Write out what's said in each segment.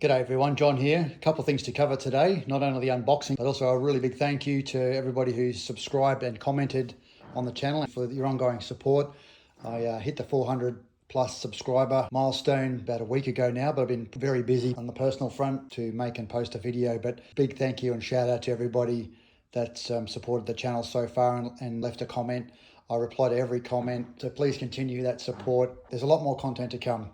G'day everyone, John here. A couple of things to cover today, not only the unboxing, but also a really big thank you to everybody who's subscribed and commented on the channel and for your ongoing support. I hit the 400 plus subscriber milestone about a week ago now, but I've been very busy on the personal front to make and post a video. But big thank you and shout out to everybody that's supported the channel so far and left a comment. I reply to every comment, so please continue that support. There's a lot more content to come.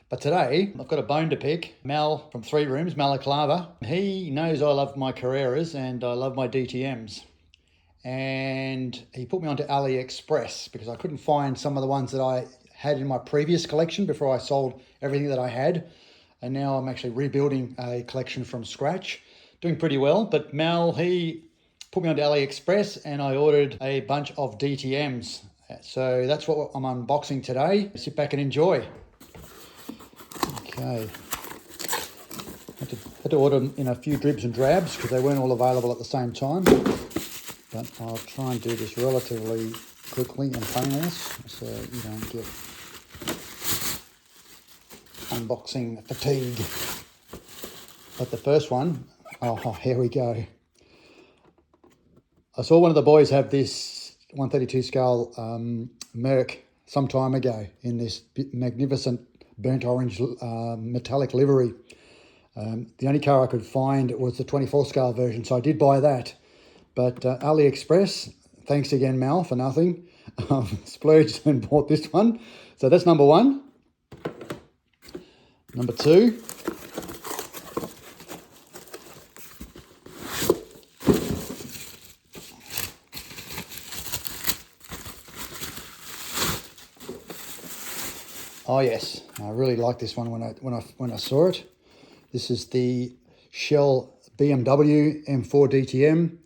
But today, I've got a bone to pick. Mal from 3 Rooms, Malaclava. He knows I love my Carreras and I love my DTMs. And he put me onto AliExpress because I couldn't find some of the ones that I had in my previous collection before I sold everything that I had. And now I'm actually rebuilding a collection from scratch. Doing pretty well, but Mal, he put me onto AliExpress and I ordered a bunch of DTMs. So that's what I'm unboxing today. Sit back and enjoy. Okay, had to order them in a few dribs and drabs because they weren't all available at the same time. But I'll try and do this relatively quickly and painless so you don't get unboxing fatigue. But the first one, oh, here we go. I saw one of the boys have this 132 scale Merc some time ago in this magnificent burnt orange metallic livery. The only car I could find was the 24 scale version, so I did buy that. But AliExpress, thanks again Mal for nothing, splurged and bought this one. So that's number one. Number two, oh yes, I really liked this one when I saw it. This is the Shell BMW M4 DTM.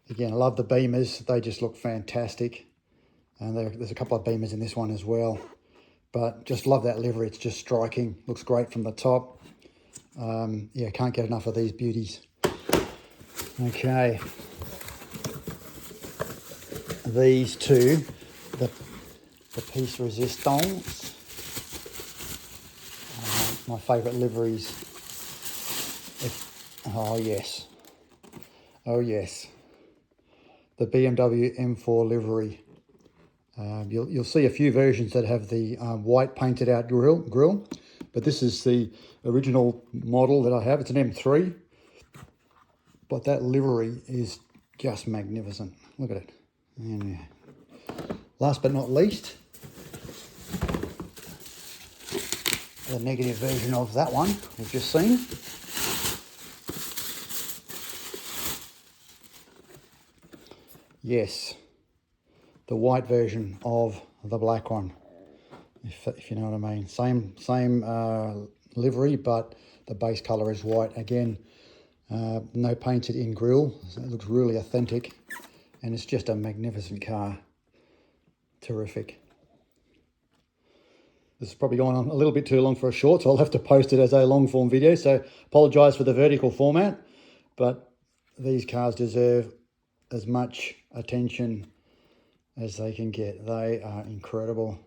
Again, I love the beamers. They just look fantastic. And there's a couple of beamers in this one as well. But just love that livery. It's just striking. Looks great from the top. Yeah, can't get enough of these beauties. Okay. These two, the piece resistance. My favourite liveries. Oh yes, oh yes, the BMW M4 livery. You'll see a few versions that have the white painted out grill, but this is the original model that I have. It's an M3, but that livery is just magnificent. Look at it. And last but not least, the negative version of that one we've just seen. Yes, the white version of the black one, if you know what I mean. Same livery, but the base colour is white. Again, no painted in grille. So it looks really authentic, and it's just a magnificent car. Terrific. This is probably going on a little bit too long for a short, so I'll have to post it as a long form video. So apologise for the vertical format, but these cars deserve as much attention as they can get. They are incredible.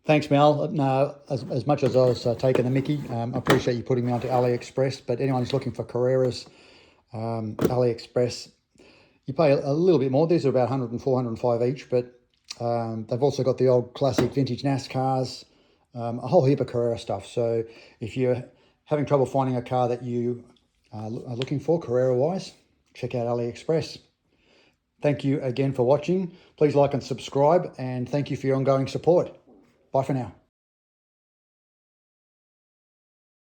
Thanks, Mel. No, as much as I was taking the mickey, I appreciate you putting me onto AliExpress, but anyone who's looking for Carreras, AliExpress, you pay a little bit more. These are about 104, 105 each, but they've also got the old classic vintage NASCARs, a whole heap of Carrera stuff. So if you're having trouble finding a car that you are looking for Carrera-wise, check out AliExpress. Thank you again for watching. Please like and subscribe, and thank you for your ongoing support. Bye for now.